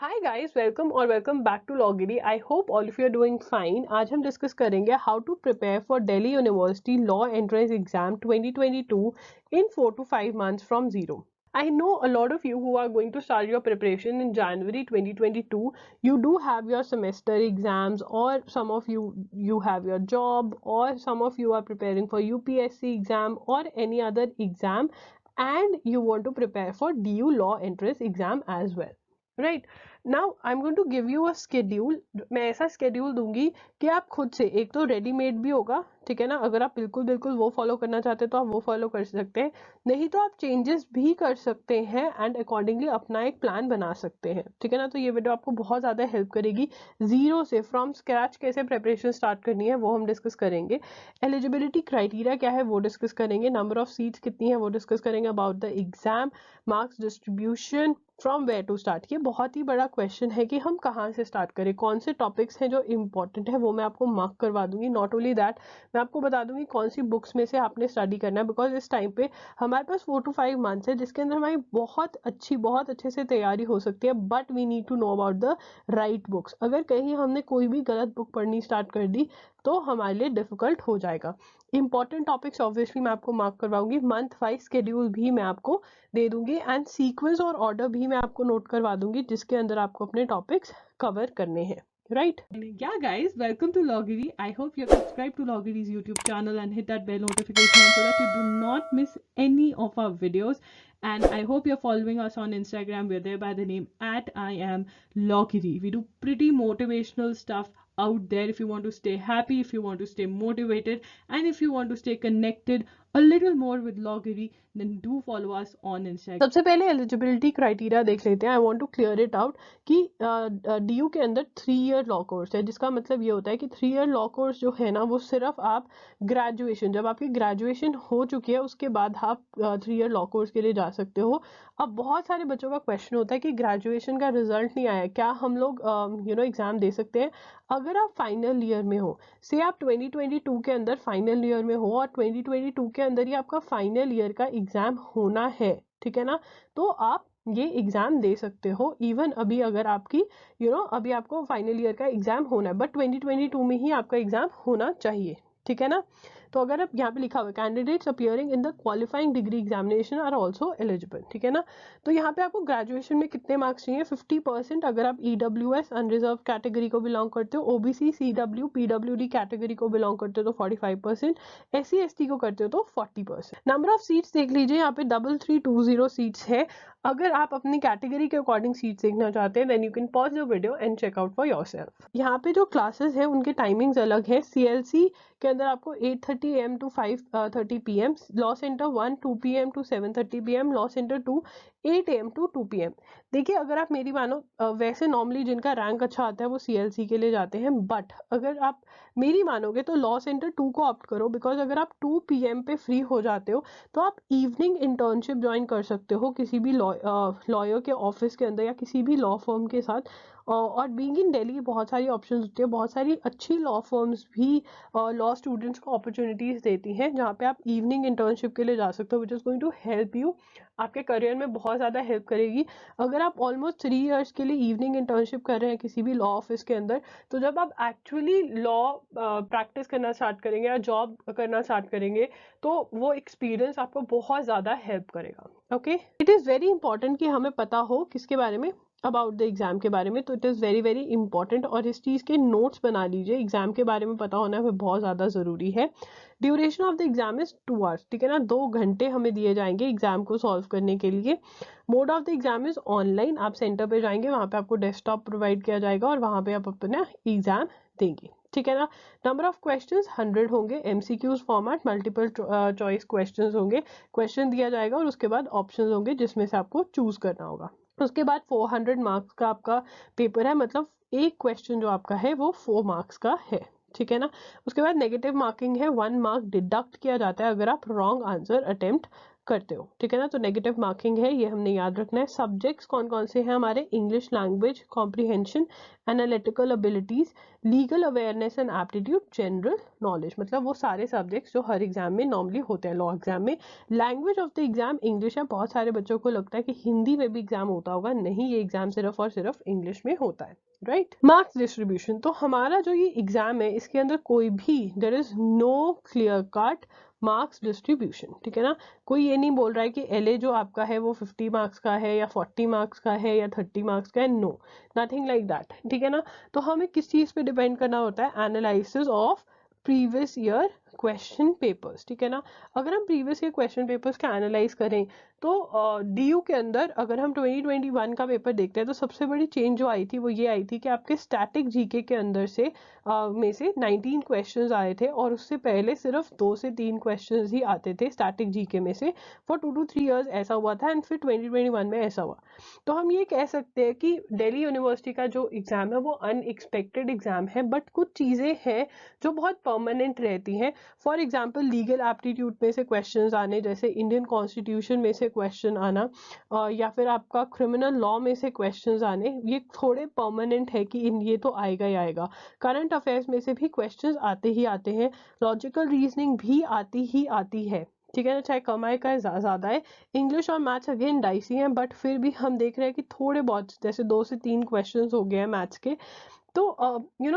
Hi guys, welcome back to Lawgiri. I hope all of you are doing fine. आज हम discuss करेंगे how to prepare for Delhi University law entrance exam 2022 in 4 to 5 months from zero. I know a lot of you who are going to start your preparation in January 2022. You do have your semester exams, or some of you have your job, or some of you are preparing for UPSC exam or any other exam, and you want to prepare for DU law entrance exam as well. Right now I am going to give you a schedule. मैं ऐसा schedule दूंगी कि आप खुद से, एक तो readymade भी होगा, ठीक है ना, अगर आप बिल्कुल बिल्कुल वो फॉलो करना चाहते हैं तो आप वो फॉलो कर सकते हैं, नहीं तो आप चेंजेस भी कर सकते हैं एंड अकॉर्डिंगली अपना एक प्लान बना सकते हैं, ठीक है ना। तो ये वीडियो आपको बहुत ज़्यादा हेल्प करेगी। जीरो से, फ्रॉम स्क्रैच कैसे प्रेपरेशन स्टार्ट करनी है वो हम डिस्कस करेंगे। एलिजिबिलिटी क्राइटेरिया क्या है वो डिस्कस करेंगे। नंबर ऑफ सीट्स कितनी है वो डिस्कस करेंगे। About the exam, marks distribution, from where to start. ये बहुत ही बड़ा क्वेश्चन है कि हम कहाँ से स्टार्ट करें, कौन से टॉपिक्स हैं जो इंपॉर्टेंट है वो मैं आपको मार्क करवा दूंगी। नॉट ओनली दैट, मैं आपको बता दूंगी कौन सी बुक्स में से आपने स्टडी करना है, बिकॉज इस टाइम पे हमारे पास 4 to 5 मंथ्स है जिसके अंदर हमारी बहुत अच्छे से तैयारी हो सकती है, but we need to know about the right books. अगर कहीं हमने कोई भी गलत बुक पढ़नी स्टार्ट कर दी तो हमारे लिए डिफिकल्ट हो जाएगा। इंपॉर्टेंट टॉपिक्स ऑब्वियसली मैं आपको मार्क करवाऊंगी, मंथ वाइज स्केड्यूल भी मैं आपको दे दूंगी, एंड सीक्वेंस और ऑर्डर भी मैं आपको नोट करवा दूंगी जिसके अंदर आपको अपने टॉपिक्स कवर करने हैं। Right? Yeah, guys, welcome to Loggery. I hope you're subscribed to Loggery's YouTube channel and hit that bell notification so that you do not miss any of our videos. And I hope you're following us on Instagram. We're there by the name @IamLoggery. We do pretty motivational stuff out there if you want to stay happy, if you want to stay motivated, and if you want to stay connected a little more with Loggery, then do follow us on Instagram. सबसे पहले eligibility criteria देख लेते हैं। I want to clear it out कि DU के अंदर 3 year law course है, जिसका मतलब ये होता है कि 3 ईयर लॉ कोर्स जो है ना वो सिर्फ आप ग्रेजुएशन, जब आपकी ग्रेजुएशन हो चुकी है उसके बाद आप 3 ईयर लॉ कोर्स के लिए जा सकते हो। अब बहुत सारे बच्चों का क्वेश्चन होता है कि ग्रेजुएशन का रिजल्ट नहीं आया, क्या हम लोग एग्जाम दे सकते हैं। अगर आप फाइनल ईयर में हो, से आप 2022 के अंदर फाइनल ईयर में हो और 2022 के अंदर ही आपका फाइनल ईयर का एग्जाम होना है, ठीक है ना, तो आप ये एग्जाम दे सकते हो। इवन अभी अगर आपकी अभी आपको फाइनल ईयर का एग्जाम होना है, बट 2022 में ही आपका एग्जाम होना चाहिए, ठीक है ना। तो अगर आप यहाँ पे लिखा हुआ है candidates appearing in the qualifying degree examination are also eligible, ठीक है ना। तो यहाँ पे आपको ग्रेजुएशन में कितने मार्क्स चाहिए? 50% अगर आप EWS अनरिजर्व कैटेगरी को बिलोंग करते हो, OBC, CW, PWD कैटेगरी को बिलोंग करते हो तो 45%, SC ST को करते हो तो 40%। नंबर ऑफ सीट्स देख लीजिए, यहाँ पे 3320 सीट्स है। अगर आप अपनी कैटेगरी के अकॉर्डिंग सीट्स देखना चाहते हैं then you can pause the video and check out for yourself. यहाँ पे जो क्लासेस है उनके टाइमिंग्स अलग है। CLC के अंदर आपको 8:30 AM to 5:30 PM, law centre 1 2 PM to 7:30 PM, law centre 2 8 AM to 2 PM। देखिए, अगर आप मेरी मानो, वैसे नॉर्मली जिनका रैंक अच्छा आता है वो CLC के लिए जाते हैं, बट अगर आप मेरी मानोगे तो लॉ सेंटर 2 को ऑप्ट करो, बिकॉज अगर आप 2 PM पे फ्री हो जाते हो तो आप इवनिंग इंटर्नशिप ज्वाइन कर सकते हो किसी भी लॉयर के ऑफिस के अंदर या किसी भी लॉ फर्म के साथ। और बीइंग इन दिल्ली बहुत सारी ऑप्शंस होती है, बहुत सारी अच्छी लॉ फर्म्स भी लॉ स्टूडेंट्स को अपॉर्चुनिटीज देती हैं जहाँ पे आप इवनिंग इंटर्नशिप के लिए जा सकते हो, which is going to help you, आपके करियर में बहुत ज़्यादा हेल्प करेगी। अगर आप ऑलमोस्ट 3 इयर्स के लिए इवनिंग इंटर्नशिप कर रहे हैं किसी भी लॉ ऑफिस के अंदर, तो जब आप एक्चुअली लॉ प्रैक्टिस करना स्टार्ट करेंगे या जॉब करना स्टार्ट करेंगे तो वो एक्सपीरियंस आपको बहुत ज़्यादा हेल्प करेगा। Okay, it is very important कि हमें पता हो किसके बारे में, अबाउट द एग्जाम के बारे में। तो it is very very important, और इस चीज़ के नोट्स बना लीजिए। एग्जाम के बारे में पता होना है बहुत ज़्यादा ज़रूरी है। Duration of the exam is 2 hours, ठीक है ना, 2 घंटे हमें दिए जाएंगे एग्जाम को सॉल्व करने के लिए। Mode of the exam is online, आप सेंटर पे जाएंगे, वहाँ पे आपको डेस्कटॉप प्रोवाइड किया जाएगा और वहाँ पे आप अपना एग्जाम देंगे, ठीक है ना। नंबर ऑफ क्वेश्चंस 100 होंगे, MCQs format, multiple choice questions होंगे, क्वेश्चन दिया जाएगा और उसके बाद ऑप्शंस होंगे जिसमें से आपको चूज करना होगा। उसके बाद 400 मार्क्स का आपका पेपर है, मतलब एक क्वेश्चन जो आपका है वो 4 मार्क्स का है, ठीक है ना। उसके बाद नेगेटिव मार्किंग है, 1 मार्क डिडक्ट किया जाता है अगर आप रॉन्ग आंसर अटेम्प्ट करते हो, ठीक है ना। तो नेगेटिव मार्किंग है, ये हमने याद रखना है। सब्जेक्ट्स कौन कौन से हैं हमारे, English language comprehension, analytical abilities, legal awareness and aptitude, general knowledge, मतलब वो सारे सब्जेक्ट्स जो हर एग्जाम में नॉर्मली होते हैं लॉ एग्जाम में। Language of the exam English है। बहुत सारे बच्चों को लगता है कि हिंदी में भी एग्जाम होता होगा, नहीं, ये एग्जाम सिर्फ और सिर्फ इंग्लिश में होता है, राइट। मार्क्स डिस्ट्रीब्यूशन, तो हमारा जो ये एग्जाम है इसके अंदर कोई भी, there is no clear cut marks distribution, ठीक है ना। कोई ये नहीं बोल रहा है कि एलए जो आपका है वो 50 मार्क्स का है या 40 मार्क्स का है या 30 मार्क्स का है, नो, नथिंग लाइक दैट, ठीक है ना। तो हमें किस चीज पे डिपेंड करना होता है, analysis of previous year question papers, ठीक है ना। अगर हम प्रीवियस ईयर क्वेश्चन पेपर्स का एनालाइज करें तो डीयू के अंदर अगर हम 2021 का पेपर देखते हैं तो सबसे बड़ी चेंज जो आई थी वो ये आई थी कि आपके स्टैटिक जीके के अंदर से में से 19 क्वेश्चंस आए थे, और उससे पहले सिर्फ 2 से 3 क्वेश्चंस ही आते थे स्टैटिक जीके में से फॉर 2 to 3 इयर्स, ऐसा हुआ था। एंड फिर 2021 में ऐसा हुआ। तो हम ये कह सकते हैं कि दिल्ली यूनिवर्सिटी का जो एग्जाम है वो अनएक्सपेक्टेड एग्जाम है, बट कुछ चीजें हैं जो बहुत परमानेंट रहती हैं। फॉर एग्जाम्पल लीगल एप्टीट्यूड में से क्वेश्चंस आने, जैसे इंडियन कॉन्स्टिट्यूशन में से क्वेश्चन आना, या फिर आपका क्रिमिनल लॉ में से क्वेश्चंस आने, ये थोड़े परमानेंट है कि ये तो आएगा ही आएगा। करंट अफेयर्स में से भी क्वेश्चंस आते ही आते हैं, लॉजिकल रीजनिंग भी आती ही आती है, ठीक है ना, चाहे कमाई का ज्यादा है। इंग्लिश और मैथ्स अगेन डाइसी हैं, बट फिर भी हम देख रहे हैं कि थोड़े बहुत, जैसे 2 से 3 क्वेश्चंस हो गए हैं मैथ्स के। तो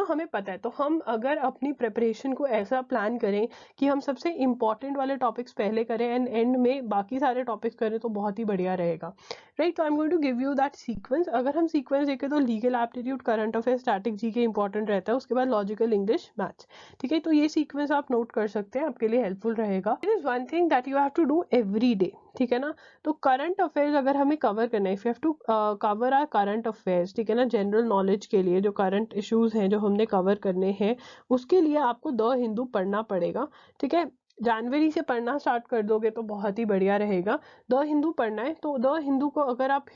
हमें पता है, तो हम अगर अपनी प्रिपरेशन को ऐसा प्लान करें कि हम सबसे इम्पॉर्टेंट वाले टॉपिक्स पहले करें एंड एंड में बाकी सारे टॉपिक्स करें तो बहुत ही बढ़िया रहेगा, राइट। तो I am going to give you that sequence. अगर हम सीक्वेंस देखें तो legal aptitude, current affair, static GK important रहता है, उसके बाद लॉजिकल, इंग्लिश, मैथ्स, ठीक है। तो ये सीक्वेंस आप नोट कर सकते हैं, आपके लिए हेल्पफुल रहेगा। It is one thing that you have to do every day, ठीक है ना। तो करंट अफेयर्स अगर हमें कवर करना है, if you have to cover are current affairs, ठीक है ना, जनरल नॉलेज के लिए जो करंट इश्यूज हैं जो हमने कवर करने हैं, उसके लिए आपको द हिंदू पढ़ना पड़ेगा, ठीक है। जनवरी से पढ़ना स्टार्ट कर दोगे तो बहुत ही बढ़िया रहेगा। द हिंदू पढ़ना है तो द हिंदू को अगर आप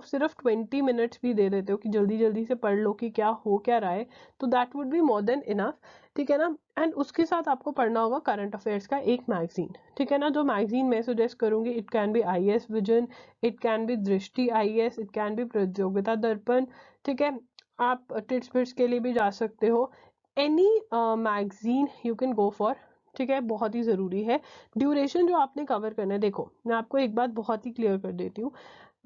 सिर्फ 20 मिनट्स भी दे देते हो कि जल्दी जल्दी से पढ़ लो कि क्या हो क्या रहा है, तो that would be more than enough, ठीक है ना। एंड उसके साथ आपको पढ़ना होगा करंट अफेयर्स का एक मैगजीन, ठीक है ना। जो मैगजीन मैं सजेस्ट करूंगी, it can be IAS vision, it can be दृष्टि आईएएस, इट कैन बी प्रतियोगिता दर्पण, ठीक है। आप टिप्स बिट्स के लिए भी जा सकते हो, any magazine you can go for, ठीक है, बहुत ही ज़रूरी है। ड्यूरेशन जो आपने कवर करना है, देखो मैं आपको एक बात बहुत ही क्लियर कर देती हूँ,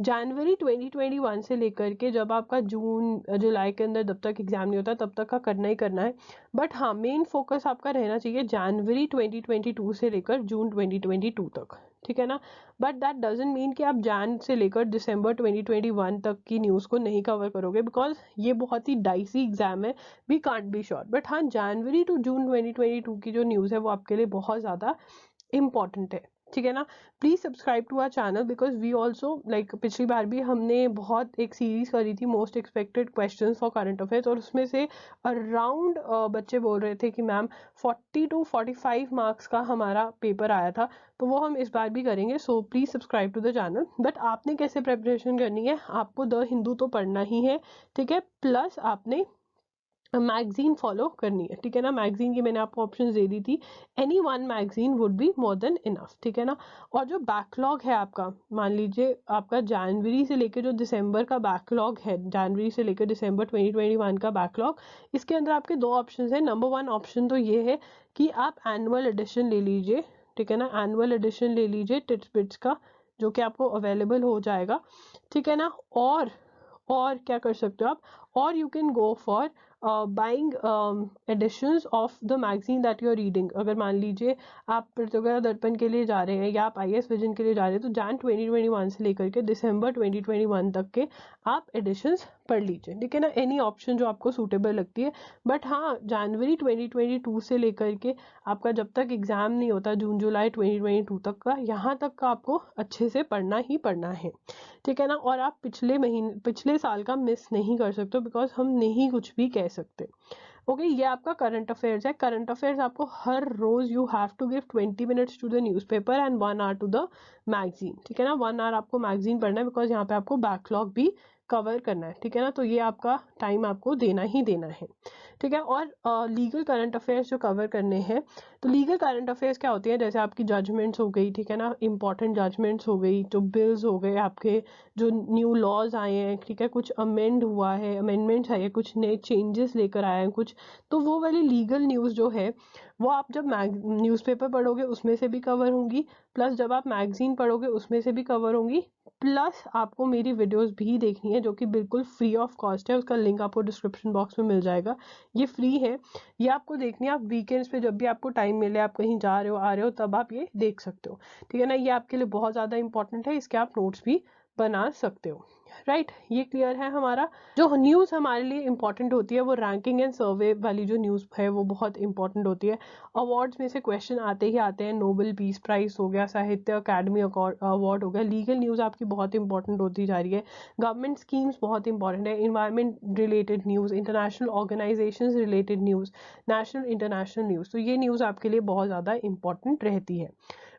जनवरी 2021 से लेकर के जब आपका जून जुलाई के अंदर जब तक एग्जाम नहीं होता तब तक का करना ही करना है। बट हाँ, मेन फोकस आपका रहना चाहिए जनवरी 2022 से लेकर जून 2022 तक, ठीक है ना। बट दैट डजंट मीन कि आप जैन से लेकर दिसंबर 2021 तक की न्यूज़ को नहीं कवर करोगे, बिकॉज ये बहुत ही डाइसी एग्जाम है, we can't be sure. But हाँ, जनवरी टू जून 2022 की जो न्यूज़ है वो आपके लिए बहुत ज़्यादा इम्पॉर्टेंट है, ठीक है ना। Please subscribe to our channel because we also like, पिछली बार भी हमने बहुत एक सीरीज करी थी most expected questions for current affairs, और उसमें से अराउंड बच्चे बोल रहे थे कि मैम 40 to 45 मार्क्स का हमारा पेपर आया था, तो वो हम इस बार भी करेंगे। So please subscribe to the channel. But आपने कैसे प्रेपरेशन करनी है, आपको द हिंदू तो पढ़ना ही है, ठीक है, प्लस आपने मैगजीन फॉलो करनी है, ठीक है ना। मैगजीन की मैंने आपको ऑप्शन दे दी थी, any one magazine would be more than enough, ठीक है ना। और जो बैकलॉग है आपका, मान लीजिए आपका जनवरी से लेकर जो दिसंबर का बैकलॉग है, जनवरी से लेकर दिसंबर 2021 का बैकलॉग, इसके अंदर आपके 2 ऑप्शन है। नंबर 1 ऑप्शन तो ये है कि आप एनुअल एडिशन ले लीजिए, ठीक है ना, एनुअल एडिशन ले लीजिए टिप्स बिट्स का, जो कि आपको अवेलेबल हो जाएगा, ठीक है ना। और क्या कर सकते हो आप, और you can go for buying editions of the magazine that you are reading. अगर मान लीजिए आप प्रतियोगिता दर्पण के लिए जा रहे हैं या आप आईएएस विजन के लिए जा रहे हैं, तो जैन 2021 से लेकर के दिसंबर 2021 तक के आप एडिशंस पढ़ लीजिए, ठीक है ना। एनी ऑप्शन जो आपको सूटेबल लगती है। बट हाँ, जनवरी 2022 से लेकर के आपका जब तक एग्जाम नहीं होता जून जुलाई 2022 तक का, यहाँ तक का आपको अच्छे से पढ़ना ही पढ़ना है, ठीक है ना। और आप पिछले साल का मिस नहीं कर सकते, बिकॉज हम नहीं कुछ भी कह सकते। ओके, ये आपका करंट अफेयर्स है। करंट अफेयर्स आपको हर रोज you have to give 20 minutes to the newspaper and 1 hour to the magazine, ठीक है ना। 1 hour आपको मैगजीन पढ़ना है, बिकॉज यहाँ पे आपको बैकलॉग भी कवर करना है, ठीक है ना। तो ये आपका टाइम आपको देना ही देना है, ठीक है। और लीगल करंट अफेयर्स जो कवर करने हैं, तो लीगल करंट अफेयर्स क्या होती है, जैसे आपकी जजमेंट्स हो गई, ठीक है ना, इंपॉर्टेंट जजमेंट्स हो गई, जो बिल्स हो गए आपके, जो न्यू लॉज आए हैं, ठीक है, कुछ अमेंड हुआ है, अमेंडमेंट्स आए हैं, कुछ नए चेंजेस लेकर आए हैं कुछ, तो वो वाली लीगल न्यूज़ जो है वो आप जब न्यूज़पेपर पढ़ोगे उसमें से भी कवर होंगी, प्लस जब आप मैगजीन पढ़ोगे उसमें से भी कवर होंगी, प्लस आपको मेरी वीडियोस भी देखनी है जो कि बिल्कुल फ्री ऑफ कॉस्ट है, उसका लिंक आपको डिस्क्रिप्शन बॉक्स में मिल जाएगा, ये फ्री है, ये आपको देखनी है। आप वीकेंड्स पे जब भी आपको टाइम मिले, आप कहीं जा रहे हो आ रहे हो, तब आप ये देख सकते हो, ठीक है ना। ये आपके लिए बहुत ज़्यादा इंपॉर्टेंट है, इसके आप नोट्स भी बना सकते हो, राइट। ये क्लियर है। हमारा जो न्यूज़ हमारे लिए इंपॉर्टेंट होती है वो रैंकिंग एंड सर्वे वाली जो न्यूज़ है वो बहुत इंपॉर्टेंट होती है। अवार्ड्स में से क्वेश्चन आते ही आते हैं, नोबेल पीस प्राइज हो गया, साहित्य अकादमी अवार्ड हो गया, लीगल न्यूज़ आपकी बहुत इंपॉर्टेंट होती जा रही है, गवर्नमेंट स्कीम्स बहुत इंपॉर्टेंट है, environment related news, international organisations related news, national international news, तो ये न्यूज़ आपके लिए बहुत ज़्यादा इंपॉर्टेंट रहती है।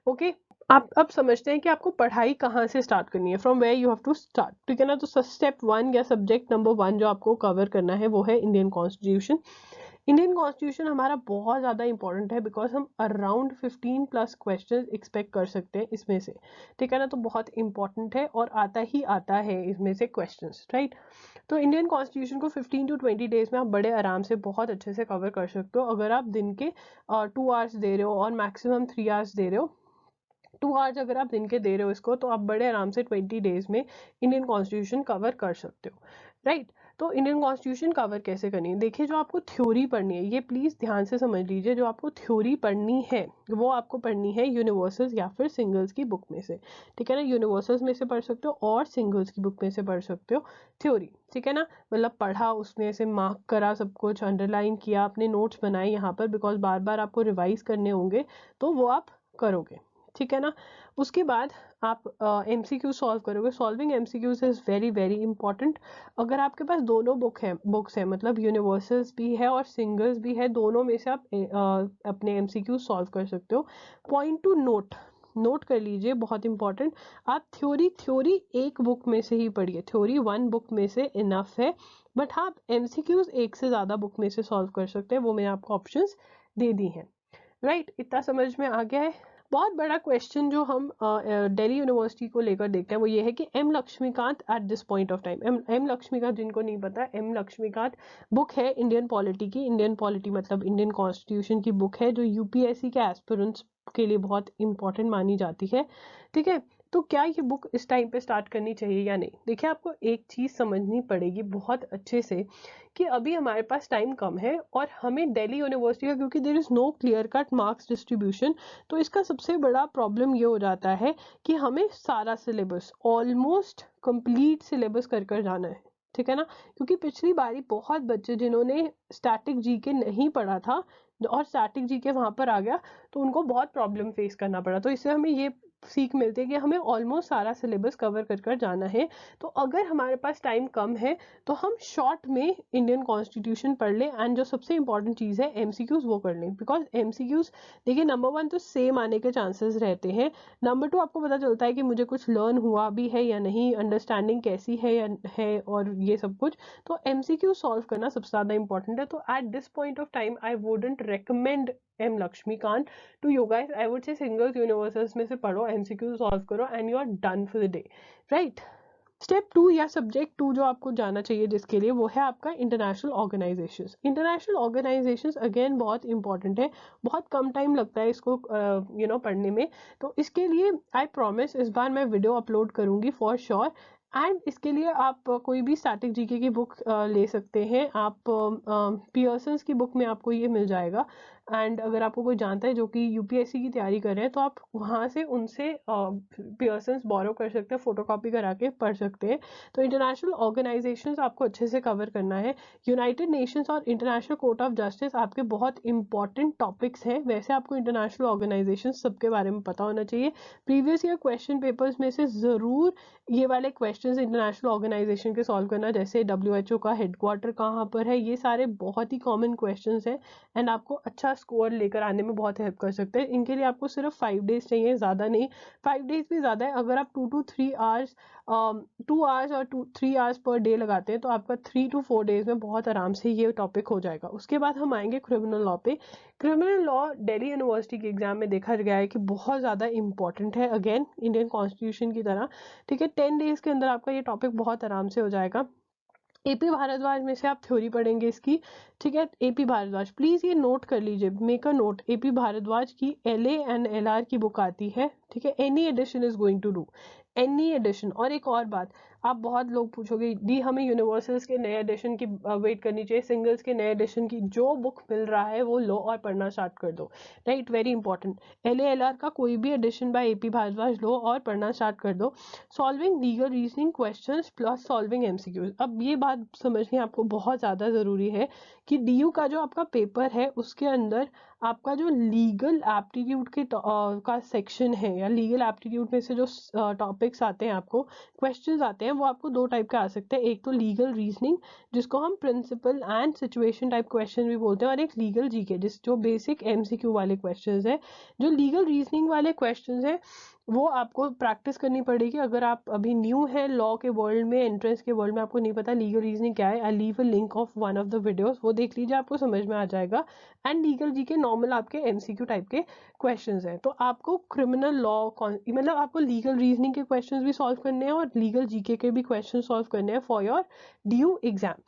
ओके, आप अब समझते हैं कि आपको पढ़ाई कहाँ से स्टार्ट करनी है, from where you have to start, ठीक है ना। तो स्टेप 1 या सब्जेक्ट नंबर 1 जो आपको कवर करना है वो है इंडियन कॉन्स्टिट्यूशन। इंडियन कॉन्स्टिट्यूशन हमारा बहुत ज़्यादा इंपॉर्टेंट है, बिकॉज हम अराउंड 15 प्लस क्वेश्चन एक्सपेक्ट कर सकते हैं इसमें से, ठीक है ना। तो बहुत इंपॉर्टेंट है और आता ही आता है इसमें से क्वेश्चंस, राइट। तो इंडियन कॉन्स्टिट्यूशन को 15 to 20 डेज में आप बड़े आराम से बहुत अच्छे से कवर कर सकते हो, अगर आप दिन के 2 आवर्स दे रहे हो और मैक्सिमम 3 आवर्स दे रहे हो, 2 आवर्स अगर आप दिन के दे रहे हो इसको, तो आप बड़े आराम से 20 डेज में इंडियन कॉन्स्टिट्यूशन कवर कर सकते हो, राइट। तो इंडियन कॉन्स्टिट्यूशन कवर कैसे करनी है, देखिए जो आपको थ्योरी पढ़नी है, ये प्लीज़ ध्यान से समझ लीजिए, जो आपको थ्योरी पढ़नी है वो आपको पढ़नी है यूनिवर्सल्स या फिर सिंगल्स की बुक में से, ठीक है ना। यूनिवर्सल्स में से पढ़ सकते हो और सिंगल्स की बुक में से पढ़ सकते हो थ्योरी, ठीक है ना। मतलब पढ़ा, उसमें से मार्क करा, सब कुछ अंडरलाइन किया, अपने नोट्स बनाए यहाँ पर, बिकॉज बार बार आपको रिवाइज करने होंगे, तो वो आप करोगे, ठीक है ना। उसके बाद आप MCQ सॉल्व करोगे। Solving MCQs is very very important. अगर आपके पास दोनों बुक्स है, मतलब यूनिवर्सल्स भी है और सिंगल्स भी है, दोनों में से आप अपने MCQ सॉल्व कर सकते हो। पॉइंट टू नोट कर लीजिए, बहुत इंपॉर्टेंट। आप थ्योरी एक बुक में से ही पढ़िए, थ्योरी 1 बुक में से इनफ है, बट हाँ आप MCQs एक से ज़्यादा बुक में से सॉल्व कर सकते हैं, वो मैंने आपको ऑप्शंस दे दी हैं, राइट। इतना समझ में आ गया है। बहुत बड़ा क्वेश्चन जो हम दिल्ली यूनिवर्सिटी को लेकर देखते हैं वो ये है कि M Laxmikant at this point of time, M Laxmikant, जिनको नहीं पता, एम लक्ष्मीकांत बुक है इंडियन पॉलिटी की, इंडियन पॉलिटी मतलब इंडियन कॉन्स्टिट्यूशन की बुक है, जो UPSC के एस्पिरेंट्स के लिए बहुत इंपॉर्टेंट मानी जाती है, ठीक है। तो क्या ये बुक इस टाइम पे स्टार्ट करनी चाहिए या नहीं, देखिए आपको एक चीज़ समझनी पड़ेगी बहुत अच्छे से कि अभी हमारे पास टाइम कम है और हमें दिल्ली यूनिवर्सिटी का, क्योंकि there is no clear cut marks distribution, तो इसका सबसे बड़ा प्रॉब्लम ये हो जाता है कि हमें सारा सिलेबस, ऑलमोस्ट कंप्लीट सिलेबस कर कर जाना है, ठीक है ना। क्योंकि पिछली बारी बहुत बच्चे जिन्होंने स्टैटिक जीके नहीं पढ़ा था और स्टैटिक जीके वहाँ पर आ गया, तो उनको बहुत प्रॉब्लम फेस करना पड़ा। तो इससे हमें ये सीख मिलती है कि हमें ऑलमोस्ट सारा सिलेबस कवर कर कर जाना है। तो अगर हमारे पास टाइम कम है तो हम शॉर्ट में इंडियन कॉन्स्टिट्यूशन पढ़ लें, एंड जो सबसे इंपॉर्टेंट चीज़ है MCQs वो कर लें, बिकॉज MCQs देखिए नंबर 1 तो सेम आने के चांसेस रहते हैं, नंबर 2 आपको पता चलता है कि मुझे कुछ लर्न हुआ भी है या नहीं, अंडरस्टैंडिंग कैसी है या है, और ये सब कुछ। तो MCQ सॉल्व करना सबसे ज़्यादा इंपॉर्टेंट है। तो at this point of time I wouldn't recommend M Laxmikant to you guys, I would say singles universals में से पढ़ो, MCQ सॉल्व करो and you are done for the day, right. Step 2 या सब्जेक्ट 2 जो आपको जाना चाहिए जिसके लिए, वो है आपका international organisations. International organisations again बहुत इंपॉर्टेंट है, बहुत कम टाइम लगता है इसको पढ़ने में। तो इसके लिए आई प्रॉमिस इस बार मैं वीडियो अपलोड करूँगी फॉर श्योर, एंड इसके लिए आप कोई भी स्टैटिक जीके की बुक ले सकते हैं, आप पियर्सन्स की बुक में आपको ये मिल जाएगा। एंड अगर आपको कोई जानता है जो कि UPSC की तैयारी कर रहे हैं, तो आप वहाँ से उनसे पियर्सन्स बोरो कर सकते हैं, फोटोकॉपी करा के पढ़ सकते हैं। तो इंटरनेशनल ऑर्गेनाइजेशंस आपको अच्छे से कवर करना है। यूनाइटेड नेशंस और इंटरनेशनल कोर्ट ऑफ जस्टिस आपके बहुत इंपॉर्टेंट टॉपिक्स हैं। वैसे आपको इंटरनेशनल ऑर्गेनाइजेशन सबके बारे में पता होना चाहिए, प्रीवियस ईयर क्वेश्चन पेपर्स में से ज़रूर ये वाले क्वेश्चंस इंटरनेशनल ऑर्गेनाइजेशन के सॉल्व करना, जैसे WHO का हेडक्वार्टर कहाँ पर है, ये सारे बहुत ही कॉमन क्वेश्चंस हैं, एंड आपको अच्छा स्कोर लेकर आने में बहुत हेल्प कर सकते हैं। इनके लिए आपको सिर्फ 5 डेज चाहिए, ज़्यादा नहीं, 5 डेज भी ज़्यादा है। अगर आप 2 to 3 आवर्स 2 आवर्स और 3 आवर्स पर डे लगाते हैं तो आपका 3 to 4 डेज में बहुत आराम से ये टॉपिक हो जाएगा। उसके बाद हम आएंगे क्रिमिनल लॉ पे। क्रिमिनल लॉ दिल्ली यूनिवर्सिटी के एग्जाम में देखा गया है कि बहुत ज़्यादा इंपॉर्टेंट है, अगेन इंडियन कॉन्स्टिट्यूशन की तरह। ठीक है, 10 डेज के अंदर आपका ये टॉपिक बहुत आराम से हो जाएगा। एपी भारद्वाज में से आप थ्योरी पढ़ेंगे इसकी। ठीक है, एपी भारद्वाज, प्लीज ये नोट कर लीजिए, make a note. AP Bhardwaj की LA and LR की बुक आती है। ठीक है, any edition is going to do, any edition. और एक और बात, आप बहुत लोग पूछोगे दी हमें यूनिवर्सल्स के नए एडिशन की वेट करनी चाहिए, सिंगल्स के नए एडिशन की। जो बुक मिल रहा है वो लो और पढ़ना स्टार्ट कर दो, राइट, वेरी इंपॉर्टेंट। LA-LR का कोई भी एडिशन बाय एपी भारद्वाज लो और पढ़ना स्टार्ट कर दो। Solving legal reasoning questions plus solving MCQs। अब ये बात समझनी आपको बहुत ज़्यादा ज़रूरी है कि DU का जो आपका पेपर है उसके अंदर आपका जो लीगल एप्टीट्यूड के का सेक्शन है, या लीगल एप्टीट्यूड में से जो टॉपिक्स आते हैं, आपको क्वेश्चंस आते हैं, वो आपको दो टाइप के आ सकते हैं। एक तो लीगल रीजनिंग जिसको हम principle and situation type question भी बोलते हैं, और एक लीगल जीके जो बेसिक MCQ वाले क्वेश्चंस है। जो लीगल रीजनिंग वाले क्वेश्चंस है वो आपको प्रैक्टिस करनी पड़ेगी। अगर आप अभी न्यू है लॉ के वर्ल्ड में, एंट्रेंस के वर्ल्ड में, आपको नहीं पता लीगल रीजनिंग क्या है, I leave a link of one of the videos, वो देख लीजिए, आपको समझ में आ जाएगा। एंड लीगल जीके नॉर्मल आपके MCQ टाइप के क्वेश्चंस हैं। तो आपको क्रिमिनल लॉ मतलब आपको लीगल रीजनिंग के क्वेश्चंस भी सॉल्व करने हैं और लीगल जीके के भी क्वेश्चन सॉल्व करने हैं for your DU exam,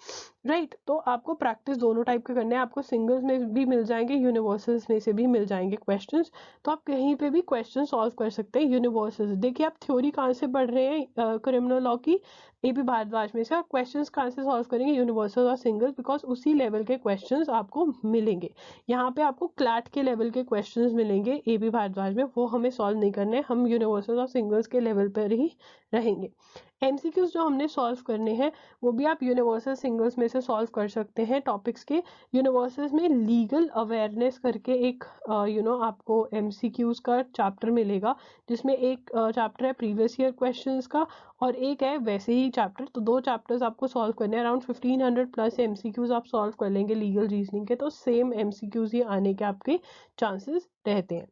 right. तो आपको प्रैक्टिस दोनों टाइप के करने हैं। आपको सिंगल्स में भी मिल जाएंगे, यूनिवर्सल्स में से भी मिल जाएंगे क्वेश्चंस, तो आप कहीं पे भी क्वेश्चन सॉल्व कर सकते हैं यूनिवर्सल्स। देखिए आप थ्योरी कहाँ से पढ़ रहे हैं क्रिमिनल लॉ की, एपी भारद्वाज में से, और क्वेश्चंस कहाँ से सॉल्व करेंगे, यूनिवर्सल और सिंगल, बिकॉज उसी लेवल के क्वेश्चंस आपको मिलेंगे। यहाँ पे आपको क्लैट के लेवल के क्वेश्चंस मिलेंगे एपी भारद्वाज में, वो हमें सॉल्व नहीं करने, हम यूनिवर्सल और सिंगल्स के लेवल पर ही रहेंगे। MCQs जो हमने सॉल्व करने हैं वो भी आप यूनिवर्सल सिंगल्स में से सॉल्व कर सकते हैं टॉपिक्स के। यूनिवर्सल्स में लीगल अवेयरनेस करके एक आपको MCQs का चैप्टर मिलेगा, जिसमें एक चैप्टर है प्रीवियस ईयर क्वेश्चंस का और एक है वैसे ही चैप्टर। तो दो चैप्टर्स आपको सॉल्व करने हैं। अराउंड 1500 प्लस MCQs आप सॉल्व कर लेंगे लीगल रीजनिंग के, तो सेम MCQs ही आने के आपके चांसेस रहते हैं।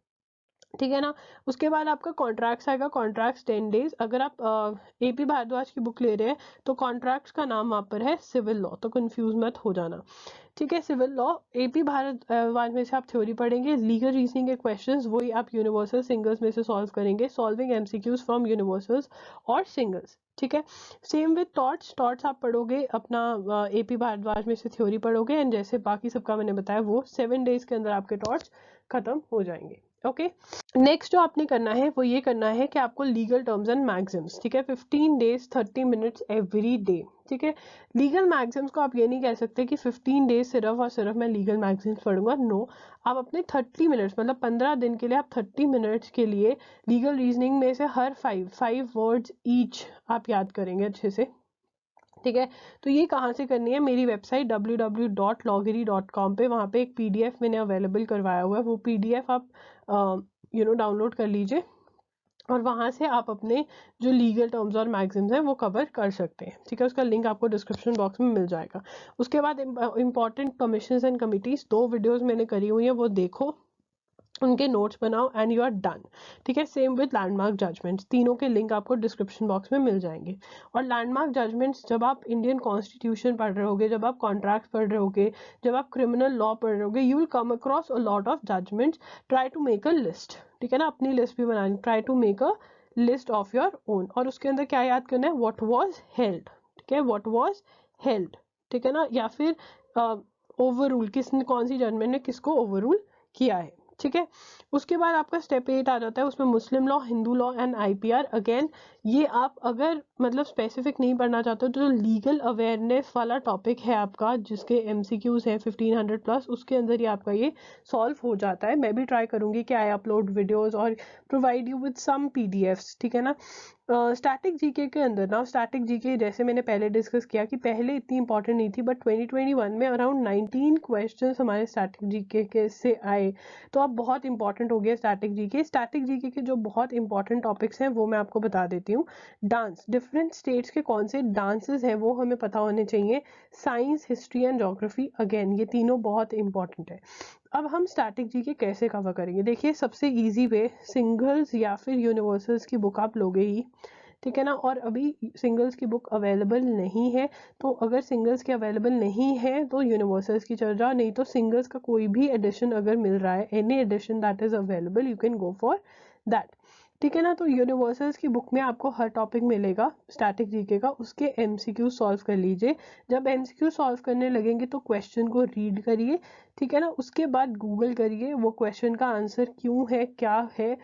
ठीक है ना। उसके बाद आपका कॉन्ट्रैक्ट्स आएगा, कॉन्ट्रैक्ट्स 10 डेज। अगर आप एपी भारद्वाज की बुक ले रहे हैं तो कॉन्ट्रैक्ट्स का नाम वहाँ पर है सिविल लॉ, तो कंफ्यूज मत हो जाना। ठीक है, सिविल लॉ एपी भारद्वाज में से आप थ्योरी पढ़ेंगे, लीगल रीजनिंग के क्वेश्चंस वही आप यूनिवर्सल सिंगल्स में से सॉल्व करेंगे, सॉल्विंग MCQs फ्रॉम यूनिवर्सल्स और सिंगल्स। ठीक है, सेम विद टॉट्स आप पढ़ोगे अपना एपी भारद्वाज में से थ्योरी पढ़ोगे, एंड जैसे बाकी सबका मैंने बताया वो 7 डेज के अंदर आपके टॉट्स खत्म हो जाएंगे। ओके, नेक्स्ट जो आपने करना है वो ये करना है कि आपको लीगल टर्म्स एंड मैक्सिम्स, ठीक है, 15 डेज 30 मिनट्स एवरी डे। ठीक है, लीगल मैक्सिम्स को आप ये नहीं कह सकते कि 15 डेज सिर्फ और सिर्फ मैं लीगल मैक्सिम्स पढ़ूंगा, नो। आप अपने 30 मिनट्स मतलब 15 दिन के लिए आप 30 मिनट्स के लिए लीगल रीजनिंग में से हर 5 वर्ड्स ईच आप याद करेंगे अच्छे से। ठीक है, तो ये कहाँ से करनी है, मेरी वेबसाइट www.loggery.com पे, वहाँ पे एक PDF मैंने अवेलेबल करवाया हुआ है, वो PDF आप डाउनलोड कर लीजिए और वहाँ से आप अपने जो लीगल टर्म्स और मैक्सिम्स हैं वो कवर कर सकते हैं। ठीक है, उसका लिंक आपको डिस्क्रिप्शन बॉक्स में मिल जाएगा। उसके बाद important commissions and committees 2 videos मैंने करी हुई हैं, वो देखो, उनके नोट्स बनाओ एंड यू आर डन। ठीक है, सेम विद लैंडमार्क जजमेंट्स, तीनों के लिंक आपको डिस्क्रिप्शन बॉक्स में मिल जाएंगे। और लैंडमार्क जजमेंट्स जब आप इंडियन कॉन्स्टिट्यूशन पढ़ रहे होगे, जब आप कॉन्ट्रैक्ट पढ़ रहे होगे, जब आप क्रिमिनल लॉ पढ़ रहे होगे, you will come across a lot of judgments. Try to make a list, ठीक है ना, अपनी लिस्ट भी बनानी, try to make a list of your own. और उसके अंदर क्या याद करना है, व्हाट वाज हेल्ड। ठीक है, व्हाट वाज हेल्ड, ठीक है ना, या फिर ओवर रूल, किसने, कौन सी जजमेंट ने किसको ओवर रूल किया है। ठीक है, उसके बाद आपका स्टेप 8 आ जाता है, उसमें मुस्लिम law, Hindu law and IPR। Again ये आप अगर मतलब स्पेसिफिक नहीं पढ़ना चाहते हो तो लीगल अवेयरनेस वाला टॉपिक है आपका, जिसके MCQs है 1500 प्लस, उसके अंदर ही आपका ये सॉल्व हो जाता है। मैं भी ट्राई करूंगी कि आई अपलोड वीडियोस और provide you with some PDFs। ठीक है ना। स्टैटिक जीके के अंदर ना, स्टैटिक जीके जैसे मैंने पहले डिस्कस किया कि पहले इतनी इंपॉर्टेंट नहीं थी, बट 2021 में अराउंड 19 क्वेश्चंस हमारे स्टैटिक जीके के से आए, तो अब बहुत इंपॉर्टेंट हो गया स्टैटिक जीके। स्टैटिक जीके के जो बहुत इंपॉर्टेंट टॉपिक्स हैं वो मैं आपको बता देती हूँ। डांस, डिफरेंट स्टेट्स के कौन से डांसेस हैं वो हमें पता होने चाहिए। Science, history and geography, again ये तीनों बहुत इंपॉर्टेंट है। अब हम स्टैटिक जीके कैसे कवर करेंगे? देखिए, सबसे इजी वे सिंगल्स या फिर यूनिवर्सल्स की बुक आप लोगे ही, ठीक है ना। और अभी सिंगल्स की बुक अवेलेबल नहीं है, तो अगर सिंगल्स की अवेलेबल नहीं है तो यूनिवर्सल्स की चल जाओ, नहीं तो सिंगल्स का कोई भी एडिशन अगर मिल रहा है, any edition that is available, you can go for that, ठीक है ना। तो यूनिवर्सल्स की बुक में आपको हर टॉपिक मिलेगा स्टैटिक जीके का, उसके एमसीक्यू सॉल्व कर लीजिए। जब एमसीक्यू सॉल्व करने लगेंगे तो क्वेश्चन को रीड करिए, ठीक है ना। उसके बाद गूगल करिए वो क्वेश्चन का आंसर क्यों है, क्या है,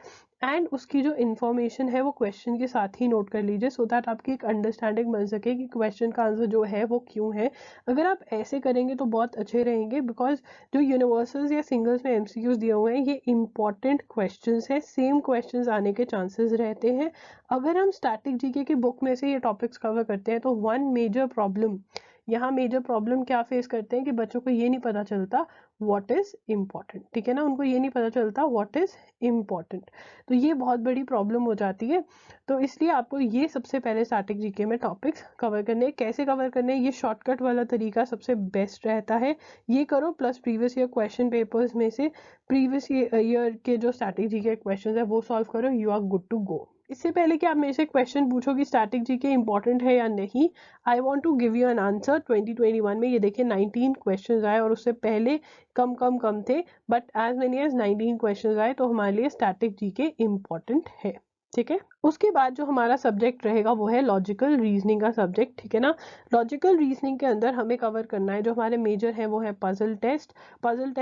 एंड उसकी जो इन्फॉर्मेशन है वो क्वेश्चन के साथ ही नोट कर लीजिए, सो दैट आपकी एक अंडरस्टैंडिंग बन सके कि क्वेश्चन का आंसर जो है वो क्यों है। अगर आप ऐसे करेंगे तो बहुत अच्छे रहेंगे, बिकॉज जो यूनिवर्सल्स या सिंगल्स में एमसीक्यूज दिए हुए हैं ये इंपॉर्टेंट क्वेश्चंस हैं, सेम क्वेश्चंस आने के चांसेस रहते हैं। अगर हम स्टैटिक जीके की बुक में से ये टॉपिक्स कवर करते हैं तो वन मेजर प्रॉब्लम, यहाँ मेजर प्रॉब्लम क्या फेस करते हैं कि बच्चों को ये नहीं पता चलता व्हाट इज इम्पॉर्टेंट, ठीक है ना। उनको ये नहीं पता चलता व्हाट इज इम्पॉर्टेंट, तो ये बहुत बड़ी प्रॉब्लम हो जाती है। तो इसलिए आपको ये सबसे पहले स्टैटिक जीके में टॉपिक्स कवर करने, कैसे कवर करने, ये शॉर्टकट वाला तरीका सबसे बेस्ट रहता है। ये करो, plus previous year question papers में से प्रीवियस ईयर के जो स्टैटिक जीके क्वेश्चन है वो सॉल्व करो, you are good to go. इससे पहले कि आप मेरे से क्वेश्चन पूछो कि स्टैटिक जीके इंपॉर्टेंट है या नहीं, I want to give you an answer. 2021 में ये देखिए 19 क्वेश्चंस आए, और उससे पहले कम थे, but as many as 19 questions आए, तो हमारे लिए स्टैटिक जीके इंपॉर्टेंट है, ठीक है। उसके बाद जो हमारा सब्जेक्ट रहेगा वो है लॉजिकल रीजनिंग का सब्जेक्ट, ठीक है ना। लॉजिकल रीजनिंग के अंदर हमें कवर करना है, जो हमारे मेजर है वो है पजल टेस्ट,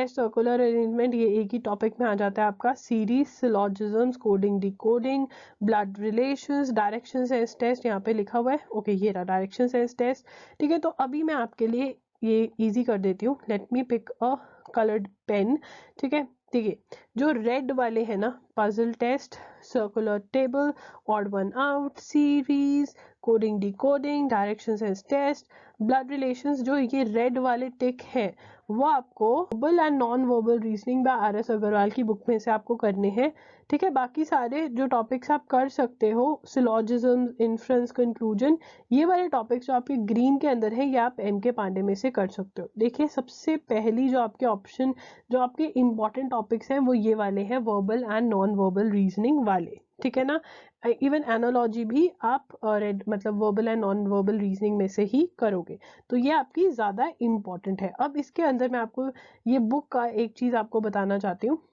सर्कुलर अरेंजमेंट, ये एक ही टॉपिक में आ जाता है आपका, series, syllogisms, coding decoding, blood relations, direction sense test, यहाँ पे लिखा हुआ है, ओके ये रहा डायरेक्शन सेंस टेस्ट, ठीक है। तो अभी मैं आपके लिए ये इजी कर देती हूँ, let me pick a coloured pen, ठीक है। देखिए, जो रेड वाले हैं ना, puzzle test, circular table, odd one out, series, coding decoding, direction sense test, blood relations, जो ये रेड वाले टिक है वो आपको verbal and non verbal reasoning by R S. Agarwal की बुक में से आपको करने हैं, ठीक है। बाकी सारे जो टॉपिक्स आप कर सकते हो, सिलॉजिज्म, इन्फ्रेंस, कंक्लूजन, ये वाले टॉपिक्स जो आपके ग्रीन के अंदर है, ये आप एम के पांडे में से कर सकते हो। देखिए, सबसे पहली जो आपके ऑप्शन, जो आपके इंपॉर्टेंट टॉपिक्स हैं वो ये वाले हैं, verbal and non verbal reasoning वाले, ठीक है ना। इवन एनालॉजी भी आप मतलब verbal and non verbal reasoning में से ही करोगे, तो ये आपकी ज़्यादा इंपॉर्टेंट है। अब इसके अंदर मैं आपको ये बुक का एक चीज़ आपको बताना चाहती हूँ।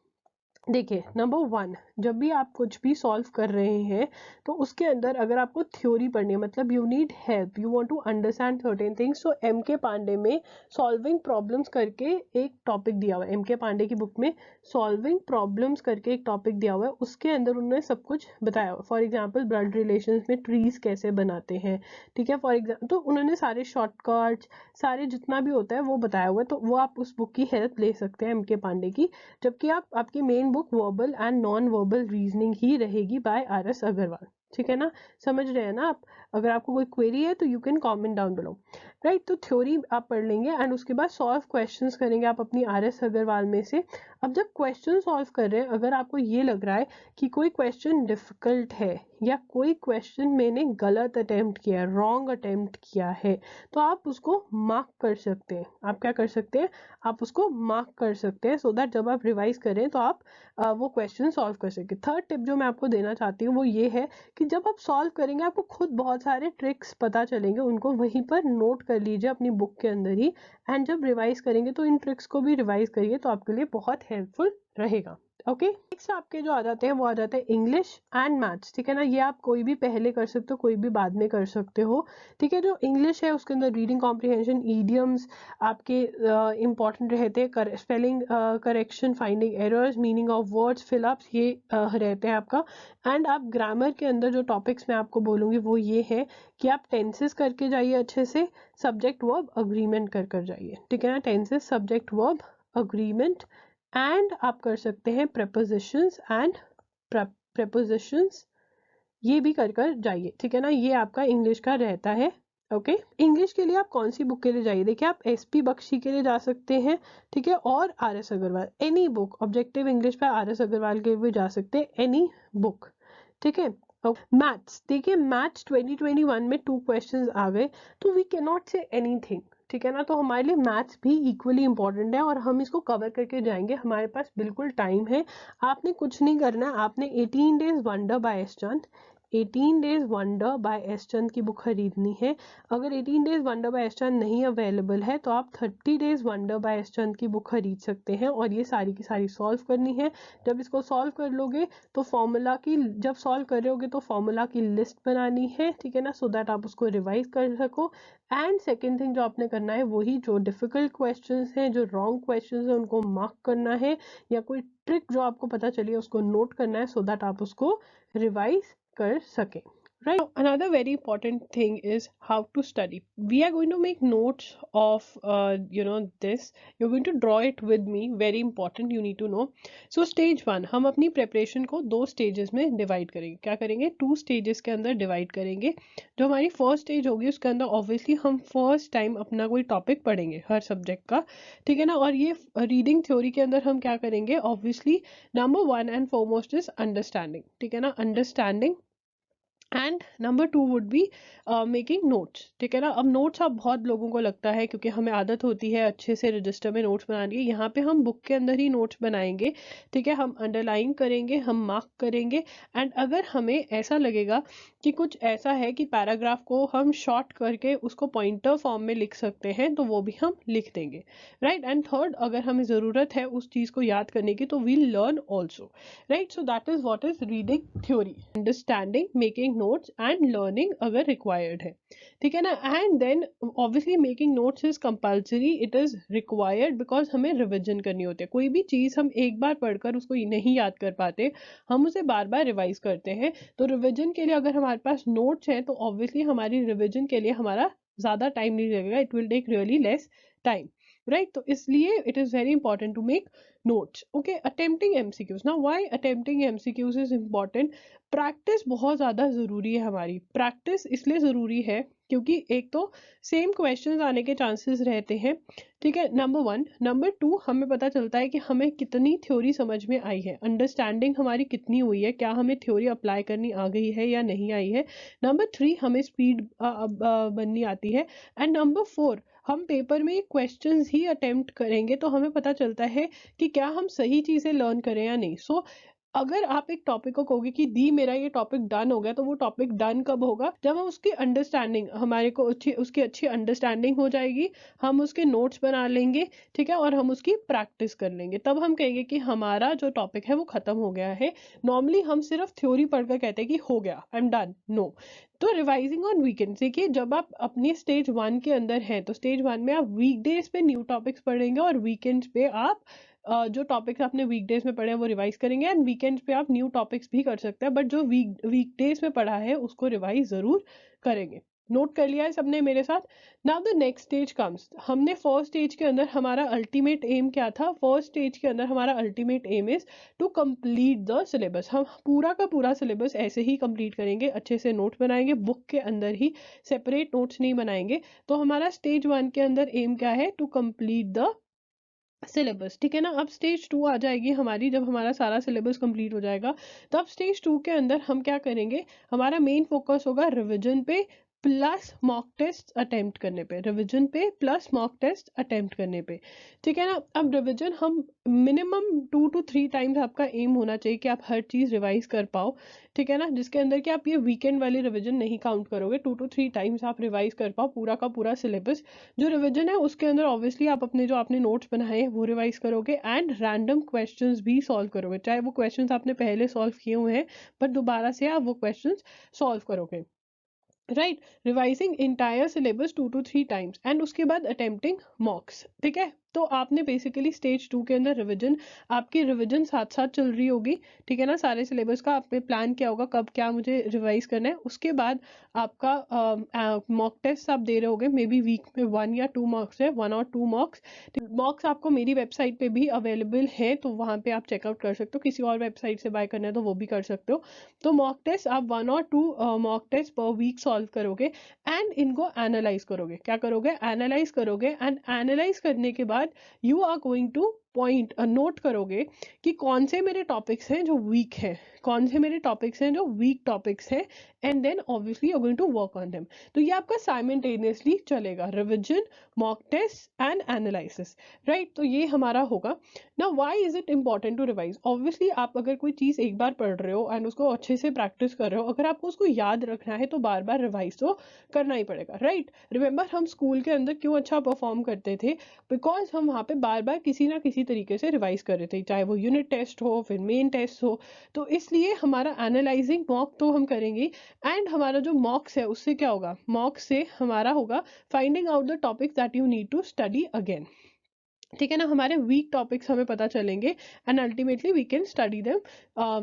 देखिए, नंबर 1, जब भी आप कुछ भी सॉल्व कर रहे हैं तो उसके अंदर अगर आपको थ्योरी पढ़नी है, मतलब you need help, you want to understand certain things, तो एम के पांडे में सॉल्विंग प्रॉब्लम्स करके एक टॉपिक दिया हुआ है, एम के पांडे की बुक में सॉल्विंग प्रॉब्लम्स करके एक टॉपिक दिया हुआ है, उसके अंदर उन्होंने सब कुछ बताया हुआ है। फॉर एग्जाम्पल ब्लड रिलेशंस में ट्रीज कैसे बनाते हैं, ठीक है, फॉर एग्जाम्पल, तो उन्होंने सारे शॉर्टकट्स, सारे जितना भी होता है वो बताया हुआ है, तो वो आप उस बुक की हेल्प ले सकते हैं, एम के पांडे की। जबकि आपकी main book verbal and non verbal reasoning ही रहेगी बाय आर.एस. अग्रवाल, ठीक है ना। समझ रहे हैं ना आप? अगर आपको कोई क्वेरी है तो you can comment down below, right. तो थ्योरी आप पढ़ लेंगे एंड उसके बाद सॉल्व क्वेश्चंस करेंगे आप अपनी आर.एस. अग्रवाल में से। अब जब क्वेश्चन सॉल्व कर रहे हैं, अगर आपको ये लग रहा है कि कोई क्वेश्चन डिफिकल्ट है या कोई क्वेश्चन मैंने गलत अटेम्प्ट किया है, रॉन्ग अटेम्प्ट किया है, तो आप उसको मार्क कर सकते हैं। आप क्या कर सकते हैं? आप उसको मार्क कर सकते हैं, सो दैट जब आप रिवाइज करें तो आप वो क्वेश्चन सॉल्व कर सकें। थर्ड टिप जो मैं आपको देना चाहती हूँ वो ये है कि जब आप सॉल्व करेंगे आपको खुद बहुत सारे ट्रिक्स पता चलेंगे, उनको वहीं पर नोट कर लीजिए अपनी बुक के अंदर ही, एंड जब रिवाइज करेंगे तो इन ट्रिक्स को भी रिवाइज करिए, तो आपके लिए बहुत हेल्पफुल रहेगा। ओके, नेक्स्ट आपके जो आ जाते हैं वो आ जाते हैं इंग्लिश एंड मैथ्स, ठीक है ना। ये आप कोई भी पहले कर सकते हो, कोई भी बाद में कर सकते हो, ठीक है। जो इंग्लिश है उसके अंदर रीडिंग कॉम्प्रिहेंशन, ईडियम्स आपके इंपॉर्टेंट रहते हैं, spelling correction, finding errors, meaning of words, fill-ups, ये रहते हैं आपका। एंड आप ग्रामर के अंदर जो टॉपिक्स मैं आपको बोलूँगी वो ये है कि आप टेंसेस करके जाइए अच्छे से, सब्जेक्ट वर्ब अग्रीमेंट कर कर जाइए, ठीक है ना। Tenses, subject verb agreement, and आप कर सकते हैं prepositions एंड prepositions, ये भी कर कर जाइए, ठीक है ना। ये आपका इंग्लिश का रहता है। ओके, इंग्लिश के लिए आप कौन सी बुक के लिए जाइए? देखिए, आप एसपी बख्शी के लिए जा सकते हैं, ठीक है, और R S. Agarwal, any book, objective English पे आर.एस. अग्रवाल के भी जा सकते हैं, एनी बुक, ठीक है। मैथ्स, देखिए मैथ्स 2021 में 2 क्वेश्चंस आ गए, तो we can not say anything, ठीक है ना। तो हमारे लिए मैथ्स भी इक्वली इंपॉर्टेंट है और हम इसको कवर करके जाएंगे, हमारे पास बिल्कुल टाइम है। आपने कुछ नहीं करना, आपने 18 days wonder by S Chand 18 days wonder by S Chand की बुक खरीदनी है। अगर 18 days wonder by S Chand नहीं अवेलेबल है तो आप 30 days wonder by S Chand की बुक खरीद सकते हैं और ये सारी की सारी सॉल्व करनी है। जब इसको सॉल्व कर लोगे तो फॉर्मूला की, जब सॉल्व कर रहे होगे तो फॉर्मूला की लिस्ट बनानी है, ठीक है ना, सो दैट आप उसको रिवाइज कर सको। एंड सेकेंड थिंग जो आपने करना है वही जो डिफिकल्ट क्वेश्चंस हैं, जो रॉन्ग क्वेश्चंस हैं उनको मार्क करना है, या कोई ट्रिक जो आपको पता चली है उसको नोट करना है, सो दैट आप उसको रिवाइज कर सकें। Right. Now, another very important thing is how to study. We are going to make notes of, this. You're going to draw it with me. Very important. You need to know. So, stage 1, हम अपनी preparation को 2 stages में divide करेंगे. क्या करेंगे? 2 stages के अंदर divide करेंगे. जो हमारी first stage होगी उसके अंदर obviously हम first time अपना कोई topic पढ़ेंगे हर subject का, ठीक है ना। और ये reading theory के अंदर हम क्या करेंगे? Obviously, number 1 and foremost is understanding, ठीक है ना, understanding। And number 2 would be making notes, ठीक है ना। अब नोट्स अब बहुत लोगों को लगता है क्योंकि हमें आदत होती है अच्छे से रजिस्टर में नोट्स बनाने की, यहाँ पे हम बुक के अंदर ही नोट्स बनाएंगे, ठीक है। हम अंडरलाइन करेंगे, हम मार्क करेंगे, एंड अगर हमें ऐसा लगेगा कि कुछ ऐसा है कि पैराग्राफ को हम शॉर्ट करके उसको पॉइंटर फॉर्म में लिख सकते हैं तो वो भी हम लिख देंगे, राइट। एंड थर्ड, अगर हमें ज़रूरत है उस चीज़ को याद करने की तो we'll learn also, right. So that is what is reading theory, understanding, making notes and learning अगर रिक्वायर्ड है, ठीक है ना। And then obviously making notes is compulsory, it is required because हमें रिविजन करनी होती है। कोई भी चीज़ हम एक बार पढ़कर उसको नहीं याद कर पाते, हम उसे बार बार रिवाइज करते हैं। तो रिविजन के लिए अगर हमारे पास नोट्स हैं तो ऑब्वियसली हमारी रिविजन के लिए हमारा ज़्यादा टाइम नहीं लगेगा, it will take really less time, right. तो इसलिए it is very important to make notes. Okay, attempting MCQs. Now why attempting MCQs is important? Practice बहुत ज़्यादा ज़रूरी है। हमारी प्रैक्टिस इसलिए ज़रूरी है क्योंकि एक तो सेम क्वेश्चंस आने के चांसेस रहते हैं, ठीक है, नंबर 1। नंबर 2, हमें पता चलता है कि हमें कितनी थ्योरी समझ में आई है, अंडरस्टैंडिंग हमारी कितनी हुई है, क्या हमें थ्योरी अप्लाई करनी आ गई है या नहीं आई है। नंबर 3, हमें स्पीड बननी आती है। एंड नंबर 4, हम पेपर में क्वेश्चंस ही अटेम्प्ट करेंगे तो हमें पता चलता है कि क्या हम सही चीज़ें लर्न करें या नहीं। सो अगर आप एक टॉपिक को कहोगे कि दी मेरा ये टॉपिक डन हो गया, तो वो टॉपिक डन कब होगा? जब हम उसकी अंडरस्टैंडिंग, हमारे को उसकी अच्छी अंडरस्टैंडिंग हो जाएगी, हम उसके नोट्स बना लेंगे, ठीक है, और हम उसकी प्रैक्टिस कर लेंगे, तब हम कहेंगे कि हमारा जो टॉपिक है वो खत्म हो गया है। नॉर्मली हम सिर्फ थ्योरी पढ़कर कहते हैं कि हो गया, आई एम डन। नो। तो रिवाइजिंग ऑन वीकेंड, देखिए जब आप अपनी स्टेज 1 के अंदर हैं तो स्टेज 1 में आप वीकडेज पे न्यू टॉपिक्स पढ़ेंगे और वीकेंड्स पे आप जो टॉपिक्स आपने वीकडेज में पढ़े हैं वो रिवाइज करेंगे, एंड वीकेंड्स पे आप न्यू टॉपिक्स भी कर सकते हैं, बट जो वीकडेज में पढ़ा है उसको रिवाइज ज़रूर करेंगे। नोट कर लिया है सबने मेरे साथ? Now the next stage comes. हमने फर्स्ट स्टेज के अंदर हमारा अल्टीमेट एम क्या था? फर्स्ट स्टेज के अंदर हमारा ultimate aim is to complete the syllabus. हम पूरा का पूरा सिलेबस ऐसे ही कंप्लीट करेंगे, अच्छे से नोट्स बनाएंगे, बुक के अंदर ही, सेपरेट नोट्स नहीं बनाएंगे। तो हमारा स्टेज 1 के अंदर एम क्या है? टू कंप्लीट द सिलेबस, ठीक है ना। अब स्टेज 2 आ जाएगी हमारी, जब हमारा सारा सिलेबस कंप्लीट हो जाएगा तब स्टेज 2 के अंदर हम क्या करेंगे? हमारा मेन फोकस होगा रिवीजन पे प्लस मॉक टेस्ट अटेम्प्ट करने पे, रिवीजन पे प्लस मॉक टेस्ट अटेम्प्ट करने पे, ठीक है ना। अब रिवीजन हम मिनिमम 2 to 3 टाइम्स आपका एम होना चाहिए कि आप हर चीज़ रिवाइज कर पाओ, ठीक है ना, जिसके अंदर कि आप ये वीकेंड वाली रिवीजन नहीं काउंट करोगे। 2 to 3 टाइम्स आप रिवाइज कर पाओ पूरा का पूरा सिलेबस। जो रिवीजन है उसके अंदर ऑब्वियसली आप अपने जो आपने नोट्स बनाए हैं वो रिवाइज करोगे एंड रैंडम क्वेश्चंस भी सॉल्व करोगे, चाहे वो क्वेश्चंस आपने पहले सॉल्व किए हुए हैं बट दोबारा से आप वो क्वेश्चंस सॉल्व करोगे, right. Revising entire syllabus 2 to 3 times and उसके बाद अटेम्प्टिंग मॉक्स, ठीक है। तो आपने बेसिकली स्टेज 2 के अंदर रिवीजन, आपकी रिवीजन साथ साथ चल रही होगी, ठीक है ना। सारे सिलेबस का आपने प्लान किया होगा कब क्या मुझे रिवाइज करना है। उसके बाद आपका मॉक टेस्ट आप दे रहे होगे, मे बी वीक में 1 या 2 मॉक्स है, 1 और 2 मॉक्स। मॉक्स आपको मेरी वेबसाइट पे भी अवेलेबल है, तो वहाँ पे आप चेकआउट कर सकते हो, किसी और वेबसाइट से बाय करना है तो वो भी कर सकते हो। तो मॉक टेस्ट आप 1 और 2 mock test per week solve करोगे एंड इनको एनालाइज करोगे। क्या करोगे? एनालाइज करोगे, एंड एनालाइज करने के बाद you are going to point note करोगे कि कौन से मेरे टॉपिक्स हैं जो वीक हैं, कौन से मेरे टॉपिक्स हैं जो वीक टॉपिक्स हैं, and then obviously you are going to work on them. तो ये आपका साइमल्टेनियसली चलेगा, revision, mock test and analysis, right. तो ये हमारा होगा ना। Why is it important to revise? Obviously आप अगर कोई चीज़ एक बार पढ़ रहे हो एंड उसको अच्छे से प्रैक्टिस कर रहे हो, अगर आपको उसको याद रखना है तो बार बार रिवाइज तो करना ही पड़ेगा, राइट। रिमेंबर हम स्कूल के अंदर क्यों अच्छा परफॉर्म करते थे? बिकॉज हम वहाँ पे बार बार किसी ना किसी तरीके से रिवाइज कर रहे थे, चाहे वो यूनिट टेस्ट हो फिर मेन टेस्ट हो। तो इसलिए हमारा एनालाइजिंग मॉक तो हम करेंगे, एंड हमारा जो मॉक्स है उससे क्या होगा? मॉक्स से हमारा होगा finding out the topics that you need to study again, ठीक है ना। हमारे वीक टॉपिक्स हमें पता चलेंगे and ultimately we can study them,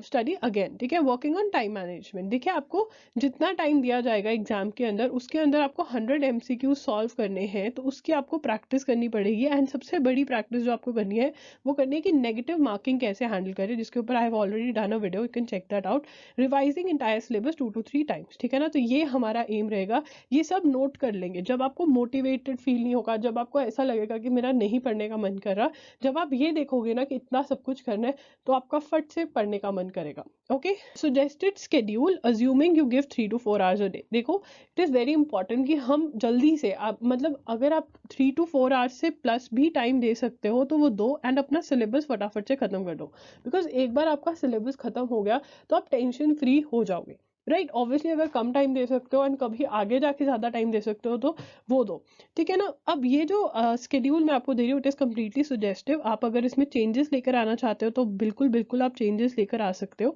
study again, ठीक है। वर्किंग ऑन टाइम मैनेजमेंट, देखिए आपको जितना टाइम दिया जाएगा एग्जाम के अंदर, उसके अंदर आपको 100 MCQ सॉल्व करने हैं, तो उसकी आपको प्रैक्टिस करनी पड़ेगी। एंड सबसे बड़ी प्रैक्टिस जो आपको करनी है वो करनी है कि नेगेटिव मार्किंग कैसे हैंडल करें, जिसके ऊपर I have already done a video, you can check that out. Revising entire syllabus 2 to 3 times, ठीक है ना। तो ये हमारा एम रहेगा। ये सब नोट कर लेंगे। जब आपको मोटिवेटेड फील नहीं होगा, जब आपको ऐसा लगेगा कि मेरा नहीं पढ़ने का मन कर रहा, जब आप ये देखोगे ना कि इतना सब कुछ करना है, तो आपका फट से पढ़ने का मन करेगा। Okay, suggested schedule assuming you give 3 to 4 hours a day. देखो इट इज वेरी इंपॉर्टेंट कि हम जल्दी से, आप मतलब अगर आप 3 to 4 आवर्स से प्लस भी टाइम दे सकते हो तो वो दो, एंड अपना सिलेबस फटाफट से खत्म कर दो। बिकॉज एक बार आपका सिलेबस खत्म हो गया तो आप टेंशन फ्री हो जाओगे, राइट। ऑब्वियसली अगर कम टाइम दे सकते हो एंड कभी आगे जाके ज्यादा टाइम दे सकते हो तो वो दो, ठीक है ना। अब ये जो स्केड्यूल मैं आपको दे रही हूँ इट इज कम्प्लीटली सजेस्टिव। आप अगर इसमें चेंजेस लेकर आना चाहते हो तो बिल्कुल बिल्कुल आप चेंजेस लेकर आ सकते हो।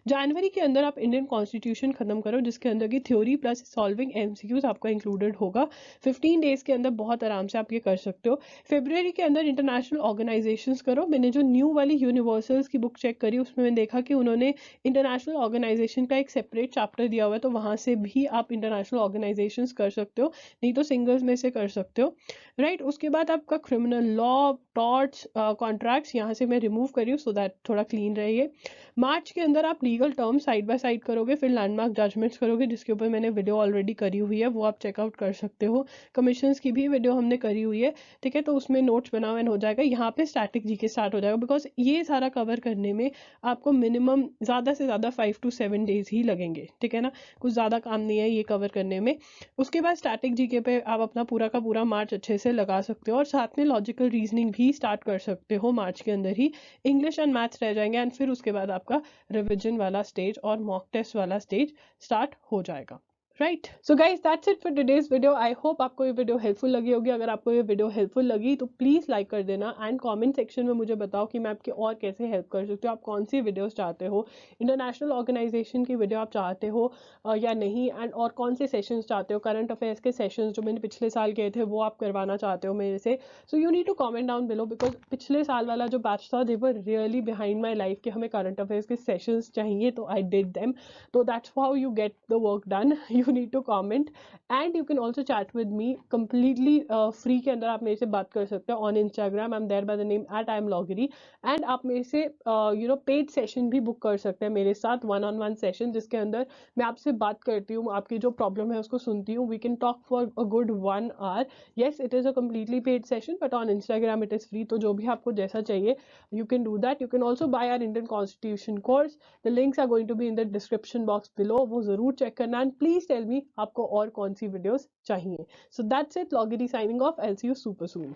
जनवरी के अंदर आप इंडियन कॉन्स्टिट्यूशन खत्म करो, जिसके अंदर की थ्योरी प्लस सॉल्विंग MCQs आपका इंक्लूडेड होगा। 15 डेज के अंदर बहुत आराम से आप ये कर सकते हो। फेब्रुअरी के अंदर इंटरनेशनल ऑर्गेनाइजेशंस करो। मैंने जो न्यू वाली यूनिवर्सल्स की बुक चेक करी, उसमें मैंने देखा कि उन्होंने इंटरनेशनल ऑर्गेनाइजेशन का एक सेपरेट चैप्टर दिया हुआ है, तो वहाँ से भी आप इंटरनेशनल ऑर्गेनाइजेशंस कर सकते हो, नहीं तो सिंगल्स में से कर सकते हो, राइट। उसके बाद आपका क्रिमिनल लॉ, टॉर्ट्स, कॉन्ट्रैक्ट्स यहाँ से मैं रिमूव करी हूँ सो दैट थोड़ा क्लीन रहिए। मार्च के अंदर आप legal term side by side करोगे, फिर लैंडमार्क जजमेंट्स करोगे, जिसके ऊपर मैंने वीडियो ऑलरेडी करी हुई है, वो आप चेकआउट कर सकते हो। कमीशंस की भी वीडियो हमने करी हुई है, ठीक है, तो उसमें नोट्स बना हुआ हो जाएगा। यहाँ पे स्टैटिक जीके स्टार्ट हो जाएगा, बिकॉज ये सारा कवर करने में आपको मिनिमम ज़्यादा से ज़्यादा 5 to 7 डेज ही लगेंगे, ठीक है ना। कुछ ज़्यादा काम नहीं है ये कवर करने में। उसके बाद स्टैटिक जीके पे आप अपना पूरा का पूरा मार्च अच्छे से लगा सकते हो, और साथ में लॉजिकल रीजनिंग भी स्टार्ट कर सकते हो मार्च के अंदर ही। इंग्लिश एंड मैथ्स रह जाएंगे, एंड फिर उसके बाद आपका रिविजन वाला स्टेज और मॉक टेस्ट वाला स्टेज स्टार्ट हो जाएगा, right. So guys that's it for today's video. I hope आपको ये वीडियो हेल्पफुल लगी होगी। अगर आपको ये वीडियो हेल्पफुल लगी तो प्लीज़ लाइक कर देना, एंड कमेंट सेक्शन में मुझे बताओ कि मैं आपकी और कैसे हेल्प कर सकती हूँ। आप कौन सी वीडियोस चाहते हो, इंटरनेशनल ऑर्गेनाइजेशन की वीडियो आप चाहते हो या नहीं, एंड और कौन से सेशंस चाहते हो, करंट अफेयर्स के सेशंस जो मैंने पिछले साल किए थे वो आप करवाना चाहते हो मेरे से। So you need to comment down below, because पिछले साल वाला जो बैच था they were really behind my life कि हमें करंट अफेयर्स के सेशंस चाहिए, तो आई डिड देम। तो that's how you get the work done. You need to comment and you can also chat with me completely free के अंदर। आप मेरे से बात कर सकते हो on Instagram. I'm there by the name @IamLoggery, and आप मेरे से पेड सेशन भी बुक कर सकते हैं मेरे साथ, 1-on-1 सेशन, जिसके अंदर मैं आपसे बात करती हूँ, आपकी जो प्रॉब्लम है उसको सुनती हूँ। We can talk for a good 1 hour. Yes, it is a completely paid session, but on Instagram it is free. तो जो भी आपको जैसा चाहिए you can do that. You can also buy our Indian Constitution course. The links are going to be in the description box below. वो जरूर check करना, and please tell me आपको और कौन सी वीडियोस चाहिए। So that's it, Lawgiri signing off. I'll see you super soon.